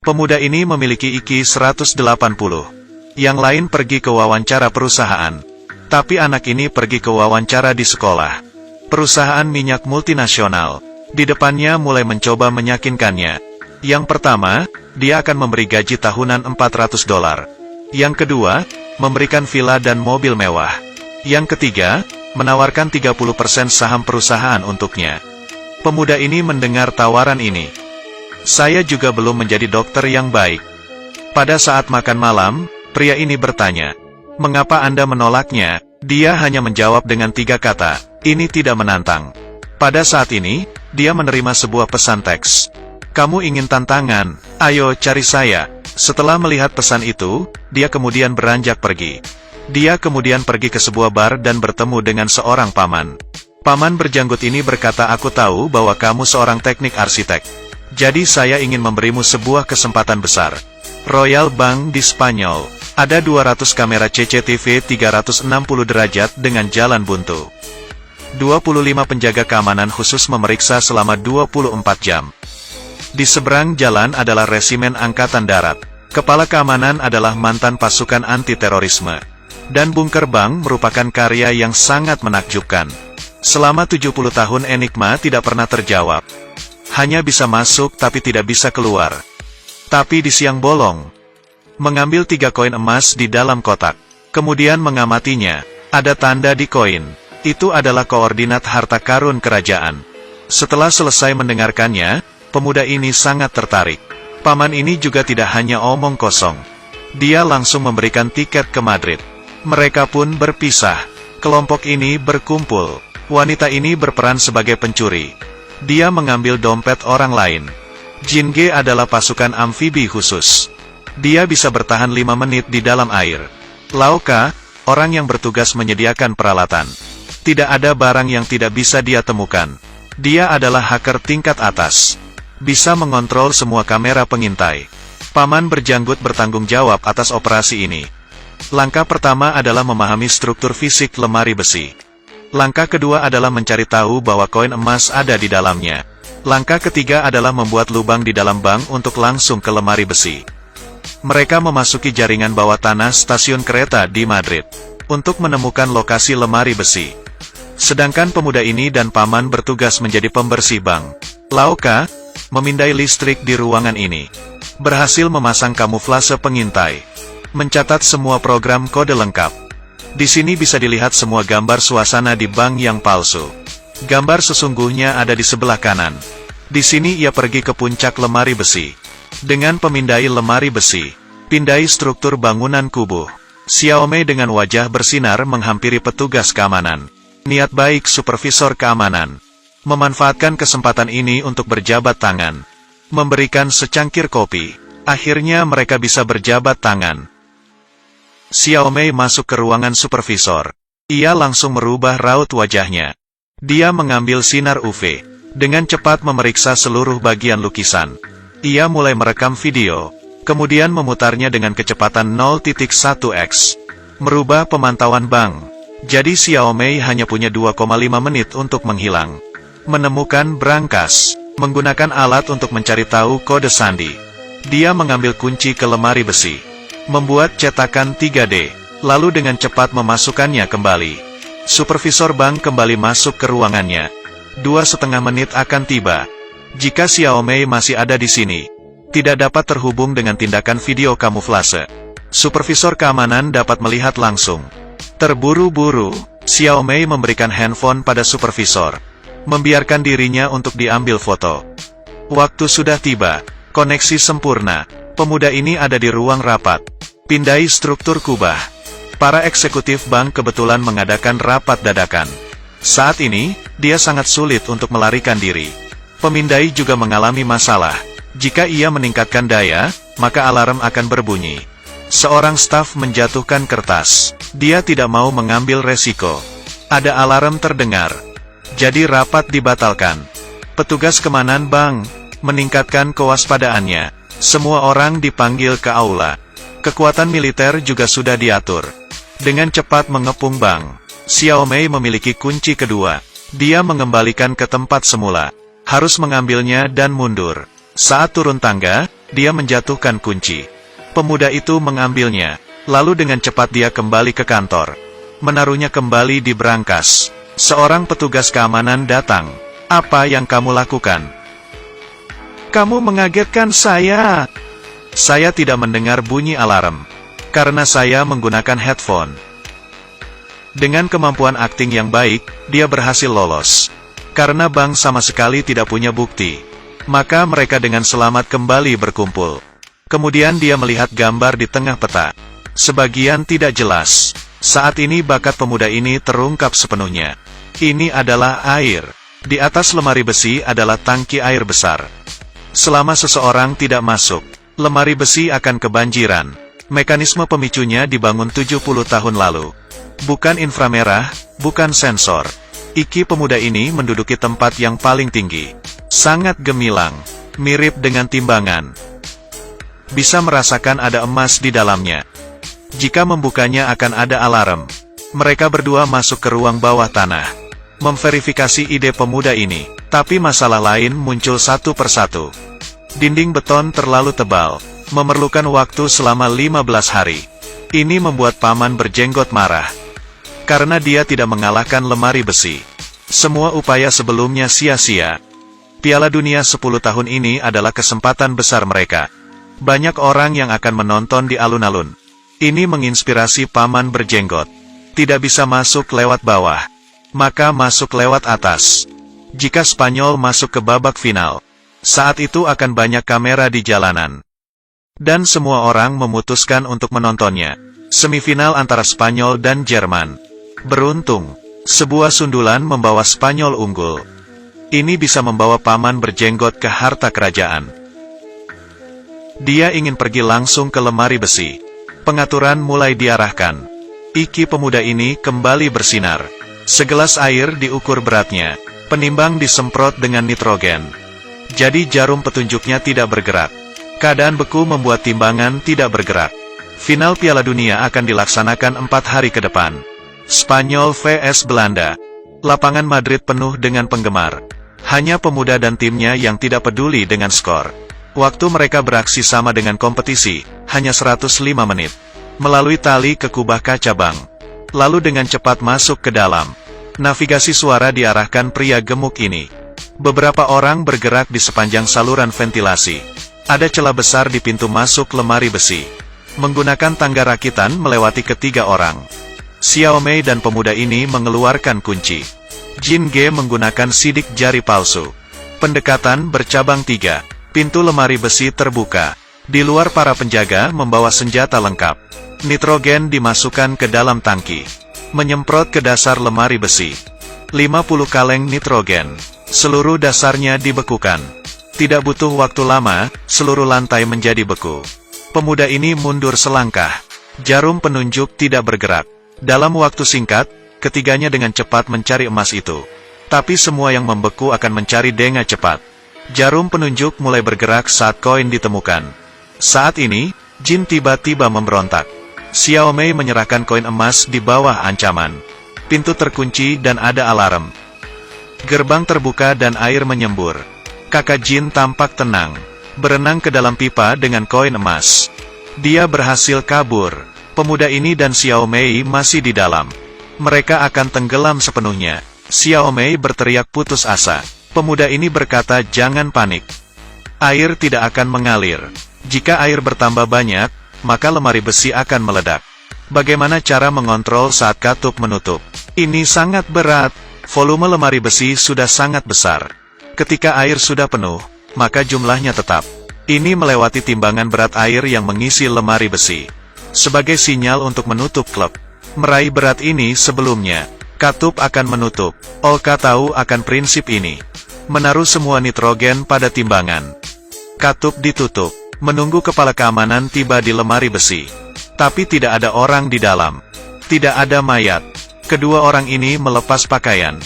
Pemuda ini memiliki IQ 180. Yang lain pergi ke wawancara perusahaan. Tapi anak ini pergi ke wawancara di sekolah. Perusahaan minyak multinasional. Di depannya mulai mencoba meyakinkannya. Yang pertama, dia akan memberi gaji tahunan $400. Yang kedua, memberikan villa dan mobil mewah. Yang ketiga, menawarkan 30% saham perusahaan untuknya. Pemuda ini mendengar tawaran ini. Saya juga belum menjadi dokter yang baik. Pada saat makan malam, pria ini bertanya, "Mengapa Anda menolaknya?" Dia hanya menjawab dengan 3 kata, "Ini tidak menantang." Pada saat ini, dia menerima sebuah pesan teks. "Kamu ingin tantangan? Ayo cari saya." Setelah melihat pesan itu, dia kemudian beranjak pergi. Dia kemudian pergi ke sebuah bar dan bertemu dengan seorang paman. Paman berjanggut ini berkata, "Aku tahu bahwa kamu seorang teknik arsitek. Jadi saya ingin memberimu sebuah kesempatan besar. Royal Bank di Spanyol. Ada 200 kamera CCTV 360 derajat dengan jalan buntu. 25 penjaga keamanan khusus memeriksa selama 24 jam. Di seberang jalan adalah resimen angkatan darat. Kepala keamanan adalah mantan pasukan anti-terorisme. Dan bunker bank merupakan karya yang sangat menakjubkan. Selama 70 tahun enigma tidak pernah terjawab. Hanya bisa masuk tapi tidak bisa keluar. Tapi di siang bolong, mengambil 3 koin emas di dalam kotak. Kemudian mengamatinya. Ada tanda di koin. Itu adalah koordinat harta karun kerajaan. Setelah selesai mendengarkannya, pemuda ini sangat tertarik. Paman ini juga tidak hanya omong kosong. Dia langsung memberikan tiket ke Madrid. Mereka pun berpisah. Kelompok ini berkumpul. Wanita ini berperan sebagai pencuri. Dia mengambil dompet orang lain. Jin Ge adalah pasukan amfibi khusus. Dia bisa bertahan 5 menit di dalam air. Lau Ka, orang yang bertugas menyediakan peralatan. Tidak ada barang yang tidak bisa dia temukan. Dia adalah hacker tingkat atas. Bisa mengontrol semua kamera pengintai. Paman berjanggut bertanggung jawab atas operasi ini. Langkah pertama adalah memahami struktur fisik lemari besi. Langkah kedua adalah mencari tahu bahwa koin emas ada di dalamnya. Langkah ketiga adalah membuat lubang di dalam bank untuk langsung ke lemari besi. Mereka memasuki jaringan bawah tanah stasiun kereta di Madrid untuk menemukan lokasi lemari besi. Sedangkan pemuda ini dan paman bertugas menjadi pembersih bank. Lau Ka memindai listrik di ruangan ini. Berhasil memasang kamuflase pengintai. Mencatat semua program kode lengkap. Di sini bisa dilihat semua gambar suasana di bank yang palsu. Gambar sesungguhnya ada di sebelah kanan. Di sini ia pergi ke puncak lemari besi. Dengan pemindai lemari besi, pindai struktur bangunan kubuh. Xiaomei dengan wajah bersinar menghampiri petugas keamanan. Niat baik supervisor keamanan. Memanfaatkan kesempatan ini untuk berjabat tangan. Memberikan secangkir kopi. Akhirnya mereka bisa berjabat tangan. Xiaomei masuk ke ruangan supervisor. Ia langsung merubah raut wajahnya. Dia mengambil sinar UV. Dengan cepat memeriksa seluruh bagian lukisan. Ia mulai merekam video. Kemudian memutarnya dengan kecepatan 0.1x. Merubah pemantauan bank. Jadi Xiaomei hanya punya 2,5 menit untuk menghilang. Menemukan brankas. Menggunakan alat untuk mencari tahu kode sandi. Dia mengambil kunci ke lemari besi. Membuat cetakan 3D, lalu dengan cepat memasukkannya kembali. Supervisor bank kembali masuk ke ruangannya. 2,5 menit akan tiba. Jika Xiaomei masih ada di sini, tidak dapat terhubung dengan tindakan video kamuflase. Supervisor keamanan dapat melihat langsung. Terburu-buru, Xiaomei memberikan handphone pada supervisor. Membiarkan dirinya untuk diambil foto. Waktu sudah tiba, koneksi sempurna. Pemuda ini ada di ruang rapat. Pindai struktur kubah. Para eksekutif bank kebetulan mengadakan rapat dadakan. Saat ini, dia sangat sulit untuk melarikan diri. Pemindai juga mengalami masalah. Jika ia meningkatkan daya, maka alarm akan berbunyi. Seorang staf menjatuhkan kertas. Dia tidak mau mengambil resiko. Ada alarm terdengar. Jadi rapat dibatalkan. Petugas keamanan bank meningkatkan kewaspadaannya. Semua orang dipanggil ke aula. Kekuatan militer juga sudah diatur. Dengan cepat mengepung bank. Xiaomei memiliki kunci kedua. Dia mengembalikan ke tempat semula. Harus mengambilnya dan mundur. Saat turun tangga, dia menjatuhkan kunci. Pemuda itu mengambilnya, lalu dengan cepat dia kembali ke kantor. Menaruhnya kembali di brankas. Seorang petugas keamanan datang. "Apa yang kamu lakukan?" "Kamu mengagetkan saya." "Saya tidak mendengar bunyi alarm, karena saya menggunakan headphone." Dengan kemampuan akting yang baik, dia berhasil lolos. Karena bank sama sekali tidak punya bukti, maka mereka dengan selamat kembali berkumpul. Kemudian dia melihat gambar di tengah peta. Sebagian tidak jelas. Saat ini bakat pemuda ini terungkap sepenuhnya. Ini adalah air. Di atas lemari besi adalah tangki air besar. Selama seseorang tidak masuk, lemari besi akan kebanjiran. Mekanisme pemicunya dibangun 70 tahun lalu. Bukan inframerah, bukan sensor. Iki pemuda ini menduduki tempat yang paling tinggi. Sangat gemilang, mirip dengan timbangan. Bisa merasakan ada emas di dalamnya. Jika membukanya akan ada alarm. Mereka berdua masuk ke ruang bawah tanah, memverifikasi ide pemuda ini. Tapi masalah lain muncul satu persatu. Dinding beton terlalu tebal, memerlukan waktu selama 15 hari. Ini membuat paman berjenggot marah. Karena dia tidak mengalahkan lemari besi. Semua upaya sebelumnya sia-sia. Piala Dunia 10 tahun ini adalah kesempatan besar mereka. Banyak orang yang akan menonton di alun-alun. Ini menginspirasi paman berjenggot. Tidak bisa masuk lewat bawah, maka masuk lewat atas. Jika Spanyol masuk ke babak final, saat itu akan banyak kamera di jalanan. Dan semua orang memutuskan untuk menontonnya. Semifinal antara Spanyol dan Jerman. Beruntung, sebuah sundulan membawa Spanyol unggul. Ini bisa membawa paman berjenggot ke harta kerajaan. Dia ingin pergi langsung ke lemari besi. Pengaturan mulai diarahkan. Iki pemuda ini kembali bersinar. Segelas air diukur beratnya. Penimbang disemprot dengan nitrogen. Jadi jarum petunjuknya tidak bergerak. Keadaan beku membuat timbangan tidak bergerak. Final Piala Dunia akan dilaksanakan 4 hari ke depan. Spanyol vs Belanda. Lapangan Madrid penuh dengan penggemar. Hanya pemuda dan timnya yang tidak peduli dengan skor. Waktu mereka beraksi sama dengan kompetisi, hanya 105 menit. Melalui tali ke kubah kaca bank. Lalu dengan cepat masuk ke dalam. Navigasi suara diarahkan pria gemuk ini. Beberapa orang bergerak di sepanjang saluran ventilasi. Ada celah besar di pintu masuk lemari besi. Menggunakan tangga rakitan melewati ketiga orang. Xiaomei dan pemuda ini mengeluarkan kunci. Jin Ge menggunakan sidik jari palsu. Pendekatan bercabang 3. Pintu lemari besi terbuka. Di luar para penjaga membawa senjata lengkap. Nitrogen dimasukkan ke dalam tangki. Menyemprot ke dasar lemari besi. 50 kaleng nitrogen. Seluruh dasarnya dibekukan. Tidak butuh waktu lama, seluruh lantai menjadi beku. Pemuda ini mundur selangkah. Jarum penunjuk tidak bergerak. Dalam waktu singkat, ketiganya dengan cepat mencari emas itu. Tapi semua yang membeku akan mencari dengan cepat. Jarum penunjuk mulai bergerak saat koin ditemukan. Saat ini, Jin tiba-tiba memberontak. Xiaomei menyerahkan koin emas di bawah ancaman. Pintu terkunci dan ada alarm. Gerbang terbuka dan air menyembur. Kakak Jin tampak tenang. Berenang ke dalam pipa dengan koin emas. Dia berhasil kabur. Pemuda ini dan Xiaomei masih di dalam. Mereka akan tenggelam sepenuhnya. Xiaomei berteriak putus asa. Pemuda ini berkata jangan panik. Air tidak akan mengalir. Jika air bertambah banyak, maka lemari besi akan meledak. Bagaimana cara mengontrol saat katup menutup? Ini sangat berat. Volume lemari besi sudah sangat besar. Ketika air sudah penuh, maka jumlahnya tetap. Ini melewati timbangan berat air yang mengisi lemari besi. Sebagai sinyal untuk menutup klep. Meraih berat ini sebelumnya. Katup akan menutup. Olka tahu akan prinsip ini. Menaruh semua nitrogen pada timbangan. Katup ditutup. Menunggu kepala keamanan tiba di lemari besi. Tapi tidak ada orang di dalam. Tidak ada mayat. Kedua orang ini melepas pakaian.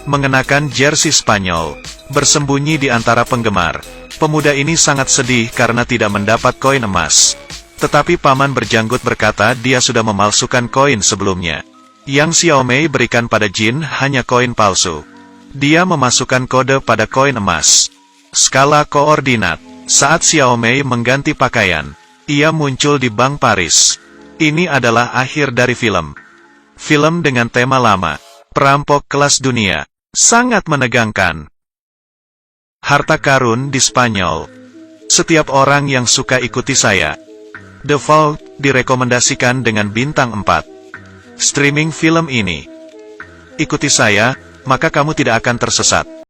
Mengenakan jersey Spanyol. Bersembunyi di antara penggemar. Pemuda ini sangat sedih karena tidak mendapat koin emas. Tetapi paman berjanggut berkata dia sudah memalsukan koin sebelumnya. Yang Xiaomei berikan pada Jin hanya koin palsu. Dia memasukkan kode pada koin emas. Skala koordinat. Saat Xiaomei mengganti pakaian, ia muncul di Bank Paris. Ini adalah akhir dari film. Film dengan tema lama, perampok kelas dunia, sangat menegangkan. Harta karun di Spanyol. Setiap orang yang suka ikuti saya. The Vault direkomendasikan dengan bintang 4. Streaming film ini. Ikuti saya, maka kamu tidak akan tersesat.